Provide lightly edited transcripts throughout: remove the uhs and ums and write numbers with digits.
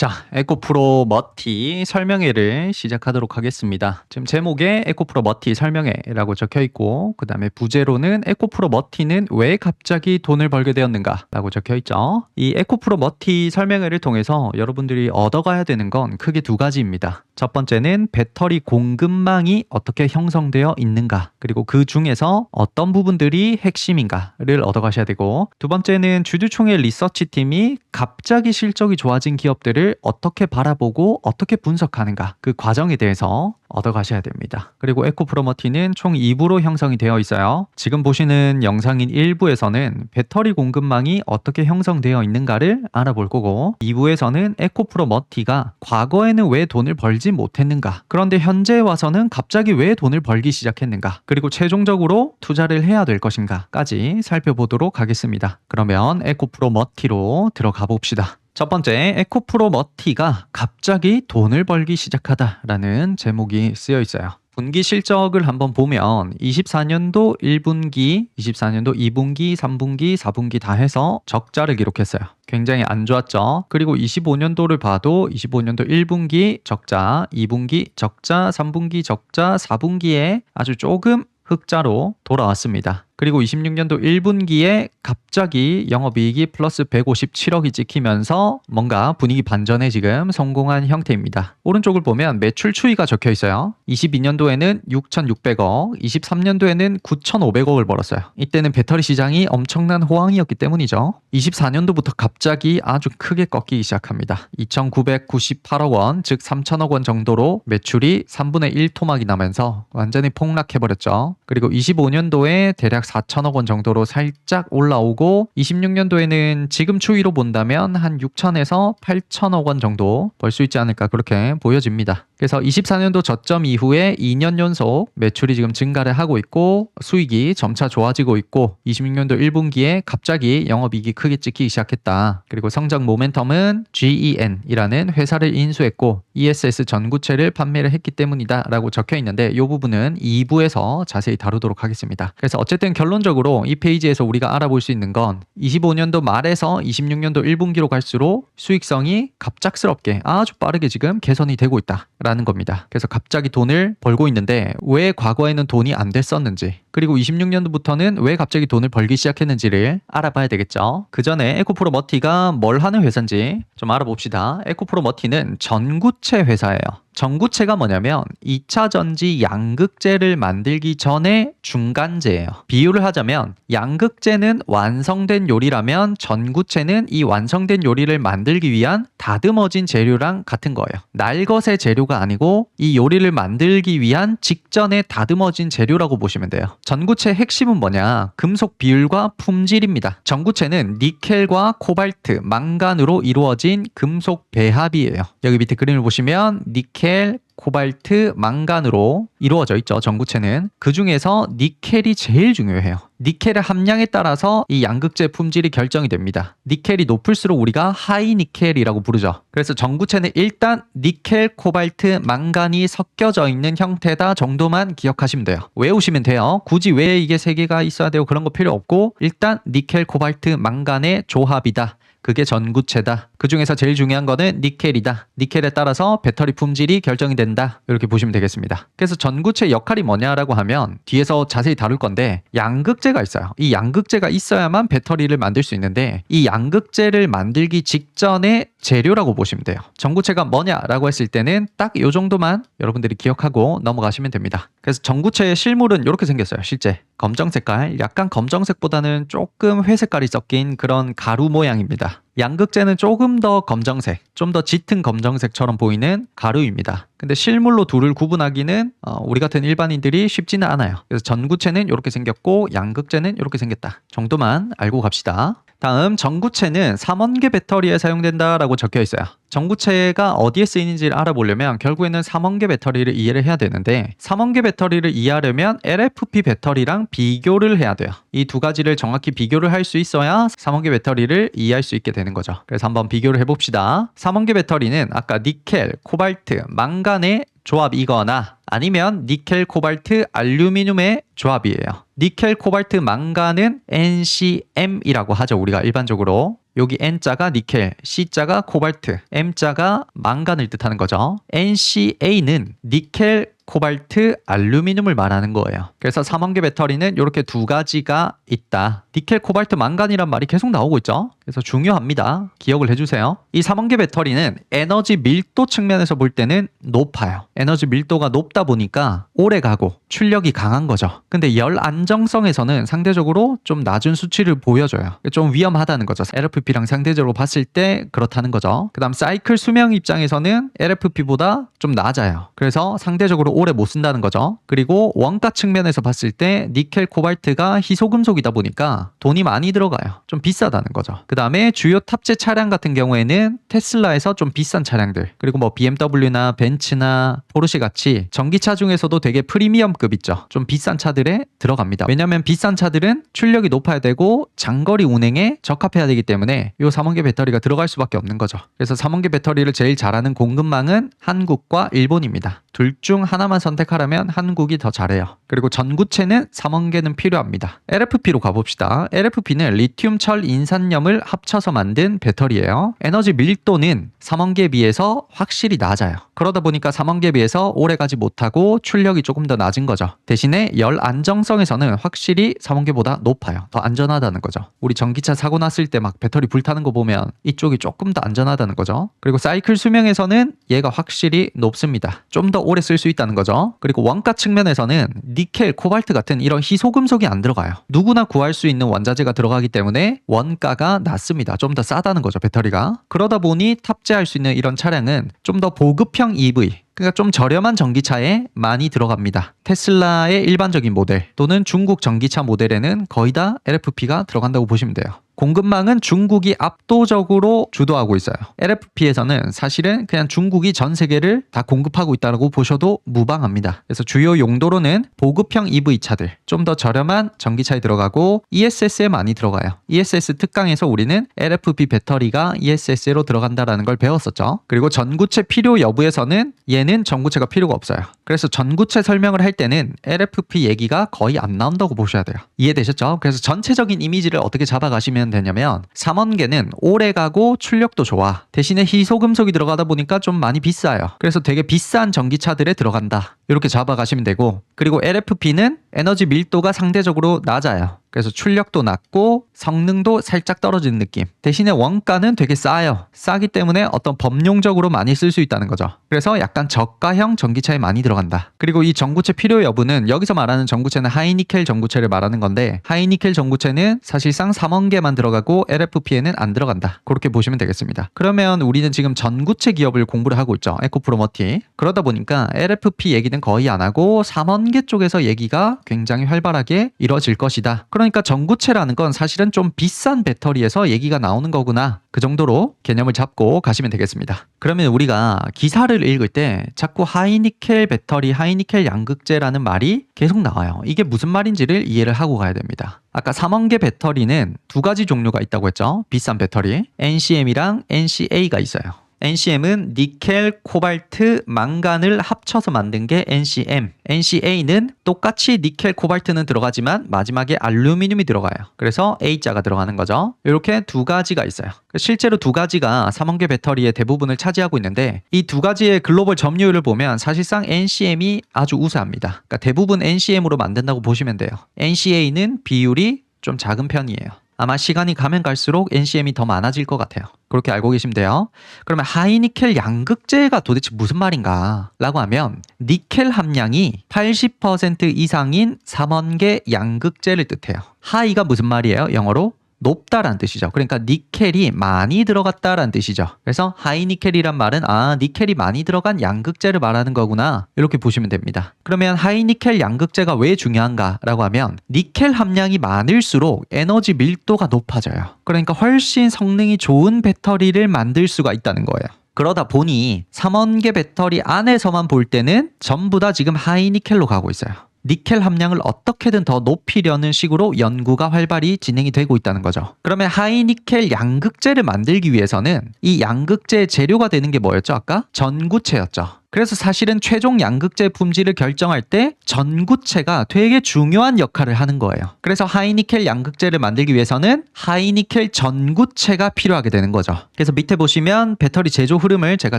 자, 에코프로 머티 설명회를 시작하도록 하겠습니다. 지금 제목에 에코프로 머티 설명회라고 적혀 있고, 그 다음에 부제로는 에코프로 머티는 왜 갑자기 돈을 벌게 되었는가 라고 적혀 있죠. 이 에코프로 머티 설명회를 통해서 여러분들이 얻어가야 되는 건 크게 두 가지입니다. 첫 번째는 배터리 공급망이 어떻게 형성되어 있는가, 그리고 그 중에서 어떤 부분들이 핵심인가를 얻어가셔야 되고, 두 번째는 주주총회 리서치 팀이 갑자기 실적이 좋아진 기업들을 어떻게 바라보고 어떻게 분석하는가, 그 과정에 대해서 얻어가셔야 됩니다. 그리고 에코프로머티는 총 2부로 형성이 되어 있어요. 지금 보시는 영상인 1부에서는 배터리 공급망이 어떻게 형성되어 있는가를 알아볼 거고, 2부에서는 에코프로머티가 과거에는 왜 돈을 벌지 못했는가, 그런데 현재 와서는 갑자기 왜 돈을 벌기 시작했는가, 그리고 최종적으로 투자를 해야 될 것인가까지 살펴보도록 하겠습니다. 그러면 에코프로머티로 들어가 봅시다. 첫 번째, 에코프로머티가 갑자기 돈을 벌기 시작하다라는 제목이 쓰여 있어요. 분기 실적을 한번 보면 24년도 1분기, 24년도 2분기, 3분기, 4분기 다 해서 적자를 기록했어요. 굉장히 안 좋았죠. 그리고 25년도를 봐도 25년도 1분기 적자, 2분기 적자, 3분기 적자, 4분기에 아주 조금 흑자로 돌아왔습니다. 그리고 26년도 1분기에 갑자기 영업이익이 플러스 157억이 찍히면서 뭔가 분위기 반전에 지금 성공한 형태입니다. 오른쪽을 보면 매출 추이가 적혀 있어요. 22년도에는 6,600억, 23년도에는 9,500억을 벌었어요. 이때는 배터리 시장이 엄청난 호황이었기 때문이죠. 24년도부터 갑자기 아주 크게 꺾이기 시작합니다. 2,998억 원, 즉 3,000억 원 정도로 매출이 3분의 1 토막이 나면서 완전히 폭락해버렸죠. 그리고 25년도에 대략 4천억 원 정도로 살짝 올라오고, 26년도에는 지금 추이로 본다면 한 6천에서 8천억 원 정도 벌 수 있지 않을까, 그렇게 보여집니다. 그래서 24년도 저점 이후에 2년 연속 매출이 지금 증가를 하고 있고, 수익이 점차 좋아지고 있고, 26년도 1분기에 갑자기 영업이익이 크게 찍히기 시작했다. 그리고 성장 모멘텀은 GEN이라는 회사를 인수했고 ESS 전구체를 판매를 했기 때문이다 라고 적혀 있는데, 이 부분은 2부에서 자세히 다루도록 하겠습니다. 그래서 어쨌든 결론적으로 이 페이지에서 우리가 알아볼 수 있는 건 25년도 말에서 26년도 1분기로 갈수록 수익성이 갑작스럽게 아주 빠르게 지금 개선이 되고 있다 라는 겁니다. 그래서 갑자기 돈을 벌고 있는데 왜 과거에는 돈이 안 됐었는지, 그리고 26년도부터는 왜 갑자기 돈을 벌기 시작했는지를 알아봐야 되겠죠. 그 전에 에코프로머티가 뭘 하는 회사인지 좀 알아봅시다. 에코프로머티는 전구체 회사예요. 전구체가 뭐냐면 2차 전지 양극재를 만들기 전에 중간재예요. 비유를 하자면 양극재는 완성된 요리라면 전구체는 이 완성된 요리를 만들기 위한 다듬어진 재료랑 같은 거예요. 날것의 재료가 아니고 이 요리를 만들기 위한 직전에 다듬어진 재료라고 보시면 돼요. 전구체 핵심은 뭐냐? 금속 비율과 품질입니다. 전구체는 니켈과 코발트, 망간으로 이루어진 금속 배합이에요. 여기 밑에 그림을 보시면 니켈, 코발트, 망간으로 이루어져 있죠. 전구체는. 그 중에서 니켈이 제일 중요해요. 니켈의 함량에 따라서 이 양극재 품질이 결정이 됩니다. 니켈이 높을수록 우리가 하이 니켈이라고 부르죠. 그래서 전구체는 일단 니켈, 코발트, 망간이 섞여져 있는 형태다 정도만 기억하시면 돼요. 외우시면 돼요. 굳이 왜 이게 세 개가 있어야 되고 그런 거 필요 없고, 일단 니켈, 코발트, 망간의 조합이다. 그게 전구체다. 그 중에서 제일 중요한 거는 니켈이다. 니켈에 따라서 배터리 품질이 결정이 된다. 이렇게 보시면 되겠습니다. 그래서 전구체 역할이 뭐냐라고 하면 뒤에서 자세히 다룰 건데, 양극재가 있어요. 이 양극재가 있어야만 배터리를 만들 수 있는데, 이 양극재를 만들기 직전에 재료라고 보시면 돼요. 전구체가 뭐냐라고 했을 때는 딱 이 정도만 여러분들이 기억하고 넘어가시면 됩니다. 그래서 전구체의 실물은 이렇게 생겼어요. 실제 검정 색깔, 약간 검정색보다는 조금 회색깔이 섞인 그런 가루 모양입니다. 양극재는 조금 더 검정색, 좀 더 짙은 검정색처럼 보이는 가루입니다. 근데 실물로 둘을 구분하기는 우리 같은 일반인들이 쉽지는 않아요. 그래서 전구체는 이렇게 생겼고 양극재는 이렇게 생겼다 정도만 알고 갑시다. 다음, 전구체는 삼원계 배터리에 사용된다라고 적혀 있어요. 전구체가 어디에 쓰이는지를 알아보려면 결국에는 삼원계 배터리를 이해를 해야 되는데, 삼원계 배터리를 이해하려면 LFP 배터리랑 비교를 해야 돼요. 이 두 가지를 정확히 비교를 할 수 있어야 삼원계 배터리를 이해할 수 있게 되는 거죠. 그래서 한번 비교를 해봅시다. 삼원계 배터리는 아까 니켈, 코발트, 망간의 조합이거나 아니면 니켈, 코발트, 알루미늄의 조합이에요. 니켈, 코발트, 망간은 NCM이라고 하죠. 우리가 일반적으로. 여기 N자가 니켈, C자가 코발트, M자가 망간을 뜻하는 거죠. NCA는 니켈, 코발트, 알루미늄을 말하는 거예요. 그래서 삼원계 배터리는 이렇게 두 가지가 있다. 니켈, 코발트, 망간이란 말이 계속 나오고 있죠. 그래서 중요합니다. 기억을 해주세요. 이 삼원계 배터리는 에너지 밀도 측면에서 볼 때는 높아요. 에너지 밀도가 높다 보니까 오래 가고 출력이 강한 거죠. 근데 열 안정성에서는 상대적으로 좀 낮은 수치를 보여줘요. 좀 위험하다는 거죠. LFP랑 상대적으로 봤을 때 그렇다는 거죠. 그 다음 사이클 수명 입장에서는 LFP보다 좀 낮아요. 그래서 상대적으로 오래 못 쓴다는 거죠. 그리고 원가 측면에서 봤을 때 니켈, 코발트가 희소금속이다 보니까 돈이 많이 들어가요. 좀 비싸다는 거죠. 그 다음에 주요 탑재 차량 같은 경우에는 테슬라에서 좀 비싼 차량들, 그리고 뭐 BMW나 벤츠나 포르쉐 같이 전기차 중에서도 되게 프리미엄급 있죠. 좀 비싼 차들에 들어갑니다. 왜냐면 비싼 차들은 출력이 높아야 되고 장거리 운행에 적합해야 되기 때문에 이 삼원계 배터리가 들어갈 수밖에 없는 거죠. 그래서 삼원계 배터리를 제일 잘하는 공급망은 한국과 일본입니다. 둘 중 하나만 선택하라면 한국이 더 잘해요. 그리고 전구체는 삼원계는 필요합니다. LFP로 가봅시다. LFP는 리튬, 철, 인산염을 합쳐서 만든 배터리예요. 에너지 밀도는 삼원계에 비해서 확실히 낮아요. 그러다 보니까 삼원계에 비해서 오래가지 못하고 출력이 조금 더 낮은 거죠. 대신에 열 안정성에서는 확실히 삼원계보다 높아요. 더 안전하다는 거죠. 우리 전기차 사고 났을 때 막 배터리 불타는 거 보면 이쪽이 조금 더 안전하다는 거죠. 그리고 사이클 수명에서는 얘가 확실히 높습니다. 좀 더 오래 쓸 수 있다는 거죠. 그리고 원가 측면에서는 니켈, 코발트 같은 이런 희소금속이 안 들어가요. 누구나 구할 수 있는 원자재가 들어가기 때문에 원가가 낮습니다. 좀 더 싸다는 거죠, 배터리가. 그러다 보니 탑재할 수 있는 이런 차량은 좀 더 보급형 EV, 그러니까 좀 저렴한 전기차에 많이 들어갑니다. 테슬라의 일반적인 모델 또는 중국 전기차 모델에는 거의 다 LFP가 들어간다고 보시면 돼요. 공급망은 중국이 압도적으로 주도하고 있어요. LFP에서는 사실은 그냥 중국이 전 세계를 다 공급하고 있다고 보셔도 무방합니다. 그래서 주요 용도로는 보급형 EV차들, 좀 더 저렴한 전기차에 들어가고 ESS에 많이 들어가요. ESS 특강에서 우리는 LFP 배터리가 ESS로 들어간다라는 걸 배웠었죠. 그리고 전구체 필요 여부에서는 얘는 전구체가 필요가 없어요. 그래서 전구체 설명을 할 때는 LFP 얘기가 거의 안 나온다고 보셔야 돼요. 이해되셨죠? 그래서 전체적인 이미지를 어떻게 잡아가시면 되냐면 삼원계는 오래가고 출력도 좋아. 대신에 희소금속이 들어가다 보니까 좀 많이 비싸요. 그래서 되게 비싼 전기차들에 들어간다. 이렇게 잡아가시면 되고, 그리고 LFP는 에너지 밀도가 상대적으로 낮아요. 그래서 출력도 낮고 성능도 살짝 떨어지는 느낌. 대신에 원가는 되게 싸요. 싸기 때문에 어떤 범용적으로 많이 쓸 수 있다는 거죠. 그래서 약간 저가형 전기차에 많이 들어간다. 그리고 이 전구체 필요 여부는 여기서 말하는 전구체는 하이니켈 전구체를 말하는 건데, 하이니켈 전구체는 사실상 삼원계만 들어가고 LFP에는 안 들어간다. 그렇게 보시면 되겠습니다. 그러면 우리는 지금 전구체 기업을 공부를 하고 있죠. 에코프로 머티. 그러다 보니까 LFP 얘기는 거의 안 하고 삼원계 쪽에서 얘기가 굉장히 활발하게 이뤄질 것이다. 그러니까 전구체라는 건 사실은 좀 비싼 배터리에서 얘기가 나오는 거구나. 그 정도로 개념을 잡고 가시면 되겠습니다. 그러면 우리가 기사를 읽을 때 자꾸 하이니켈 배터리, 하이니켈 양극재라는 말이 계속 나와요. 이게 무슨 말인지를 이해를 하고 가야 됩니다. 아까 삼원계 배터리는 두 가지 종류가 있다고 했죠. 비싼 배터리, NCM이랑 NCA가 있어요. NCM은 니켈, 코발트, 망간을 합쳐서 만든 게 NCM. NCA는 똑같이 니켈, 코발트는 들어가지만 마지막에 알루미늄이 들어가요. 그래서 A자가 들어가는 거죠. 이렇게 두 가지가 있어요. 실제로 두 가지가 삼원계 배터리의 대부분을 차지하고 있는데, 이 두 가지의 글로벌 점유율을 보면 사실상 NCM이 아주 우세합니다. 그러니까 대부분 NCM으로 만든다고 보시면 돼요. NCA는 비율이 좀 작은 편이에요. 아마 시간이 가면 갈수록 NCM이 더 많아질 것 같아요. 그렇게 알고 계시면 돼요. 그러면 하이니켈 양극재가 도대체 무슨 말인가 라고 하면, 니켈 함량이 80% 이상인 삼원계 양극재를 뜻해요. 하이가 무슨 말이에요? 영어로 높다라는 뜻이죠. 그러니까 니켈이 많이 들어갔다라는 뜻이죠. 그래서 하이니켈이란 말은 니켈이 많이 들어간 양극재를 말하는 거구나, 이렇게 보시면 됩니다. 그러면 하이니켈 양극재가 왜 중요한가라고 하면, 니켈 함량이 많을수록 에너지 밀도가 높아져요. 그러니까 훨씬 성능이 좋은 배터리를 만들 수가 있다는 거예요. 그러다 보니 삼원계 배터리 안에서만 볼 때는 전부 다 지금 하이니켈로 가고 있어요. 니켈 함량을 어떻게든 더 높이려는 식으로 연구가 활발히 진행이 되고 있다는 거죠. 그러면 하이니켈 양극재를 만들기 위해서는 이 양극재의 재료가 되는 게 뭐였죠? 아까 전구체였죠. 그래서 사실은 최종 양극재 품질을 결정할 때 전구체가 되게 중요한 역할을 하는 거예요. 그래서 하이니켈 양극재를 만들기 위해서는 하이니켈 전구체가 필요하게 되는 거죠. 그래서 밑에 보시면 배터리 제조 흐름을 제가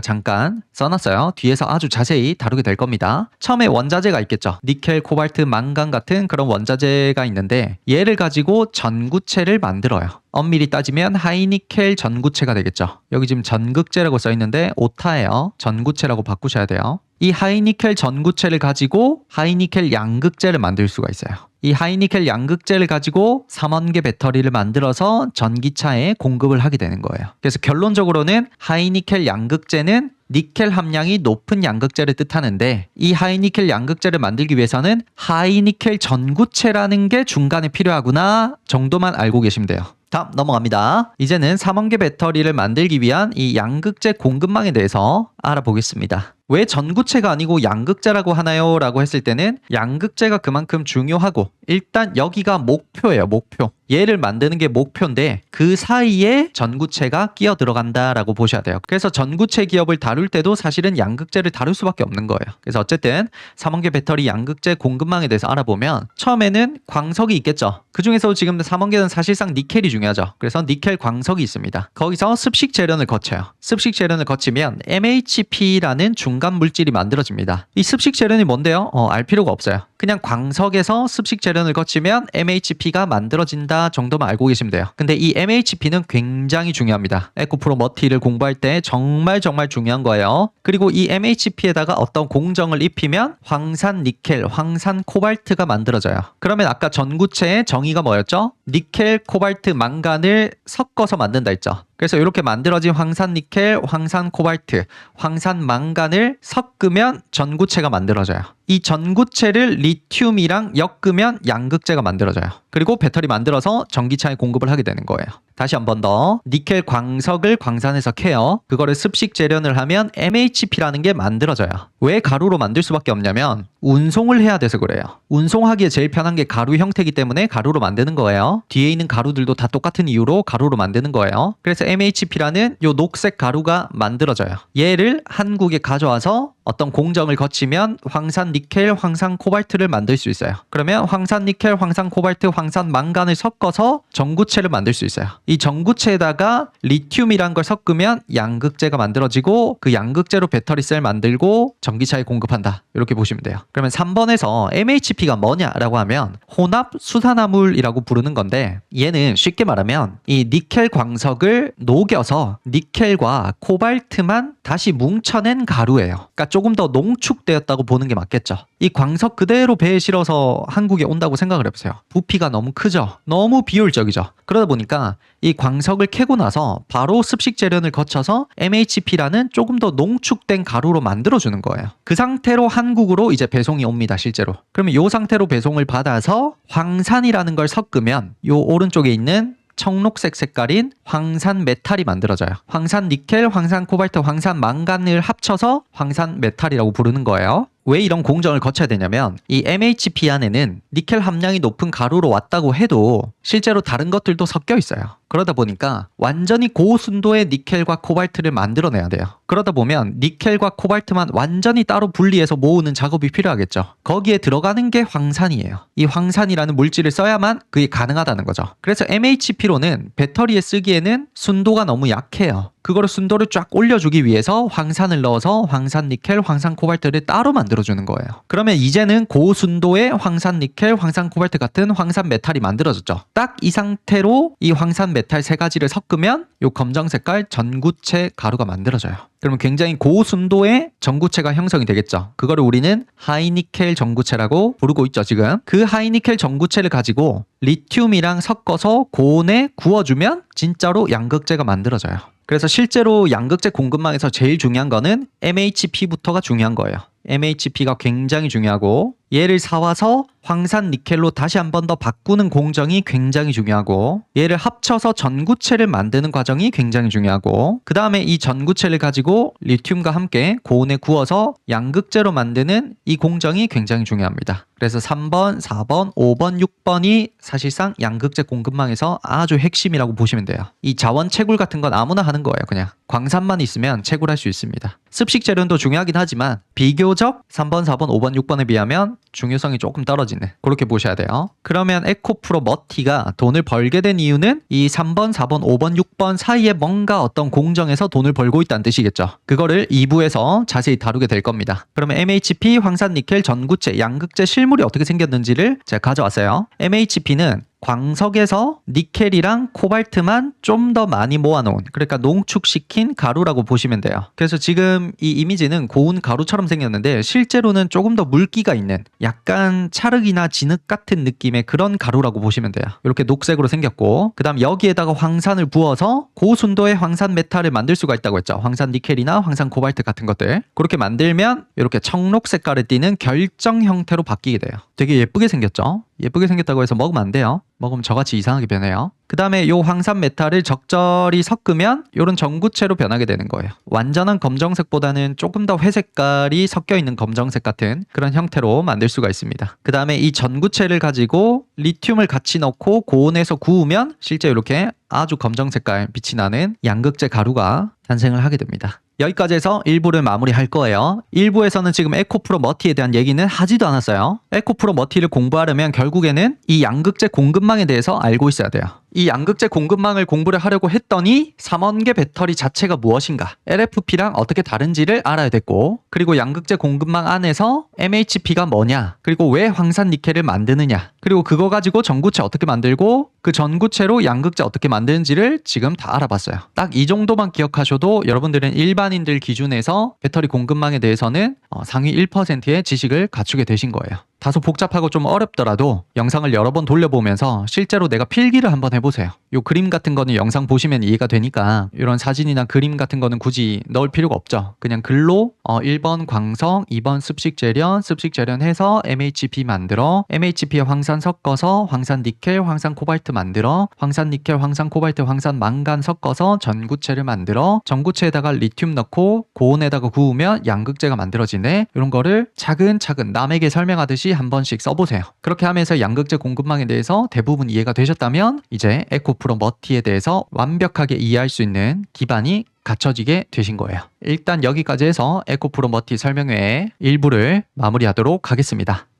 잠깐 써놨어요. 뒤에서 아주 자세히 다루게 될 겁니다. 처음에 원자재가 있겠죠. 니켈, 코발트, 망간 같은 그런 원자재가 있는데 얘를 가지고 전구체를 만들어요. 엄밀히 따지면 하이니켈 전구체가 되겠죠. 여기 지금 전극재라고 써있는데 오타예요. 전구체라고 바꾸셔야 돼요. 이 하이니켈 전구체를 가지고 하이니켈 양극재를 만들 수가 있어요. 이 하이니켈 양극재를 가지고 3원계 배터리를 만들어서 전기차에 공급을 하게 되는 거예요. 그래서 결론적으로는 하이니켈 양극재는 니켈 함량이 높은 양극재를 뜻하는데 이 하이니켈 양극재를 만들기 위해서는 하이니켈 전구체라는 게 중간에 필요하구나 정도만 알고 계시면 돼요. 다음 넘어갑니다. 이제는 3원계 배터리를 만들기 위한 이 양극재 공급망에 대해서 알아보겠습니다. 왜 전구체가 아니고 양극재라고 하나요? 라고 했을 때는 양극재가 그만큼 중요하고 일단 여기가 목표예요. 목표. 얘를 만드는 게 목표인데 그 사이에 전구체가 끼어 들어간다라고 보셔야 돼요. 그래서 전구체 기업을 다룰 때도 사실은 양극재를 다룰 수밖에 없는 거예요. 그래서 어쨌든 3원계 배터리 양극재 공급망에 대해서 알아보면 처음에는 광석이 있겠죠. 그 중에서 지금 3원계는 사실상 니켈이 중요하죠. 그래서 니켈 광석이 있습니다. 거기서 습식 재련을 거쳐요. 습식 재련을 거치면 MHP라는 중간 물질이 만들어집니다. 이 습식 재련이 뭔데요? 알 필요가 없어요. 그냥 광석에서 습식 재련을 거치면 MHP가 만들어진다 정도만 알고 계시면 돼요. 근데 이 MHP는 굉장히 중요합니다. 에코프로 머티를 공부할 때 정말 중요한 거예요. 그리고 이 MHP에다가 어떤 공정을 입히면 황산 니켈, 황산 코발트가 만들어져요. 그러면 아까 전구체의 정의가 뭐였죠? 니켈, 코발트, 망간을 섞어서 만든다 했죠. 그래서 이렇게 만들어진 황산 니켈, 황산 코발트, 황산 망간을 섞으면 전구체가 만들어져요. 이 전구체를 리튬이랑 엮으면 양극재가 만들어져요. 그리고 배터리 만들어서 전기차에 공급을 하게 되는 거예요. 다시 한 번 더. 니켈 광석을 광산에서 캐요. 그거를 습식 재련을 하면 MHP라는 게 만들어져요. 왜 가루로 만들 수밖에 없냐면 운송을 해야 돼서 그래요. 운송하기에 제일 편한 게 가루 형태이기 때문에 가루로 만드는 거예요. 뒤에 있는 가루들도 다 똑같은 이유로 가루로 만드는 거예요. 그래서 MHP라는 요 녹색 가루가 만들어져요. 얘를 한국에 가져와서 어떤 공정을 거치면 황산 니켈, 황산 코발트를 만들 수 있어요. 그러면 황산 니켈, 황산 코발트, 황산 망간을 섞어서 전구체를 만들 수 있어요. 이 전구체에다가 리튬이란 걸 섞으면 양극재가 만들어지고 그 양극재로 배터리 셀 만들고 전기차에 공급한다. 이렇게 보시면 돼요. 그러면 3번에서 MHP가 뭐냐라고 하면 혼합 수산화물이라고 부르는 건데 얘는 쉽게 말하면 이 니켈 광석을 녹여서 니켈과 코발트만 다시 뭉쳐낸 가루예요. 그러니까 조금 더 농축되었다고 보는 게 맞겠죠. 이 광석 그대로 배에 실어서 한국에 온다고 생각을 해보세요. 부피가 너무 크죠. 너무 비효율적이죠. 그러다 보니까 이 광석을 캐고 나서 바로 습식 재련을 거쳐서 MHP라는 조금 더 농축된 가루로 만들어주는 거예요. 그 상태로 한국으로 이제 배송이 옵니다. 실제로. 그러면 이 상태로 배송을 받아서 황산이라는 걸 섞으면 이 오른쪽에 있는 청록색 색깔인 황산 메탈이 만들어져요. 황산 니켈, 황산 코발트, 황산 망간을 합쳐서 황산 메탈이라고 부르는 거예요. 왜 이런 공정을 거쳐야 되냐면 이 MHP 안에는 니켈 함량이 높은 가루로 왔다고 해도 실제로 다른 것들도 섞여 있어요. 그러다 보니까 완전히 고순도의 니켈과 코발트를 만들어내야 돼요. 그러다 보면 니켈과 코발트만 완전히 따로 분리해서 모으는 작업이 필요하겠죠. 거기에 들어가는 게 황산이에요. 이 황산이라는 물질을 써야만 그게 가능하다는 거죠. 그래서 MHP로는 배터리에 쓰기에는 순도가 너무 약해요. 그거를 순도를 쫙 올려주기 위해서 황산을 넣어서 황산 니켈, 황산 코발트를 따로 만들어주는 거예요. 그러면 이제는 고순도의 황산 니켈, 황산 코발트 같은 황산 메탈이 만들어졌죠. 딱 이 상태로 이 황산 메탈 세 가지를 섞으면 이 검정 색깔 전구체 가루가 만들어져요. 그러면 굉장히 고순도의 전구체가 형성이 되겠죠. 그거를 우리는 하이니켈 전구체라고 부르고 있죠, 지금. 그 하이니켈 전구체를 가지고 리튬이랑 섞어서 고온에 구워주면 진짜로 양극재가 만들어져요. 그래서 실제로 양극재 공급망에서 제일 중요한 거는 MHP부터가 중요한 거예요. MHP가 굉장히 중요하고 얘를 사와서 황산 니켈로 다시 한 번 더 바꾸는 공정이 굉장히 중요하고, 얘를 합쳐서 전구체를 만드는 과정이 굉장히 중요하고, 그 다음에 이 전구체를 가지고 리튬과 함께 고온에 구워서 양극재로 만드는 이 공정이 굉장히 중요합니다. 그래서 3번, 4번, 5번, 6번이 사실상 양극재 공급망에서 아주 핵심이라고 보시면 돼요. 이 자원 채굴 같은 건 아무나 하는 거예요. 그냥 광산만 있으면 채굴할 수 있습니다. 습식 재료도 중요하긴 하지만 비교적 3번, 4번, 5번, 6번에 비하면 중요성이 조금 떨어지는, 그렇게 보셔야 돼요. 그러면 에코프로 머티가 돈을 벌게 된 이유는 이 3번, 4번, 5번, 6번 사이에 뭔가 어떤 공정에서 돈을 벌고 있다는 뜻이겠죠. 그거를 2부에서 자세히 다루게 될 겁니다. 그러면 MHP, 황산니켈, 전구체, 양극재 실물이 어떻게 생겼는지를 제가 가져왔어요. MHP는 광석에서 니켈이랑 코발트만 좀 더 많이 모아놓은, 그러니까 농축시킨 가루라고 보시면 돼요. 그래서 지금 이 이미지는 고운 가루처럼 생겼는데 실제로는 조금 더 물기가 있는 약간 찰흙이나 진흙 같은 느낌의 그런 가루라고 보시면 돼요. 이렇게 녹색으로 생겼고, 그 다음 여기에다가 황산을 부어서 고순도의 황산 메탈을 만들 수가 있다고 했죠. 황산 니켈이나 황산 코발트 같은 것들, 그렇게 만들면 이렇게 청록 색깔을 띠는 결정 형태로 바뀌게 돼요. 되게 예쁘게 생겼죠. 예쁘게 생겼다고 해서 먹으면 안 돼요. 먹으면 저같이 이상하게 변해요. 그 다음에 요 황산 메탈을 적절히 섞으면 요런 전구체로 변하게 되는 거예요. 완전한 검정색보다는 조금 더 회색깔이 섞여 있는 검정색 같은 그런 형태로 만들 수가 있습니다. 그 다음에 이 전구체를 가지고 리튬을 같이 넣고 고온에서 구우면 실제 이렇게 아주 검정색깔 빛이 나는 양극재 가루가 탄생을 하게 됩니다. 여기까지 해서 1부를 마무리할 거예요. 1부에서는 지금 에코프로 머티에 대한 얘기는 하지도 않았어요. 에코프로 머티를 공부하려면 결국에는 이 양극재 공급망에 대해서 알고 있어야 돼요. 이 양극재 공급망을 공부를 하려고 했더니 삼원계 배터리 자체가 무엇인가, LFP랑 어떻게 다른지를 알아야 됐고, 그리고 양극재 공급망 안에서 MHP가 뭐냐, 그리고 왜 황산 니켈을 만드느냐, 그리고 그거 가지고 전구체 어떻게 만들고 그 전구체로 양극재 어떻게 만드는지를 지금 다 알아봤어요. 딱 이 정도만 기억하셔도 여러분들은 일반인들 기준에서 배터리 공급망에 대해서는 상위 1%의 지식을 갖추게 되신 거예요. 다소 복잡하고 좀 어렵더라도 영상을 여러 번 돌려보면서 실제로 내가 필기를 한번 해보세요. 요 그림 같은 거는 영상 보시면 이해가 되니까 이런 사진이나 그림 같은 거는 굳이 넣을 필요가 없죠. 그냥 글로 1번 광석, 2번 습식재련, 습식재련 해서 MHP 만들어, MHP에 황산 섞어서 황산 니켈, 황산 코발트 만들어, 황산 니켈, 황산 코발트, 황산 망간 섞어서 전구체를 만들어, 전구체에다가 리튬 넣고 고온에다가 구우면 양극재가 만들어지네. 이런 거를 차근차근 남에게 설명하듯이 한 번씩 써보세요. 그렇게 하면서 양극재 공급망에 대해서 대부분 이해가 되셨다면 이제 에코프로 머티에 대해서 완벽하게 이해할 수 있는 기반이 갖춰지게 되신 거예요. 일단 여기까지 해서 에코프로 머티 설명회의 1부를 마무리하도록 하겠습니다.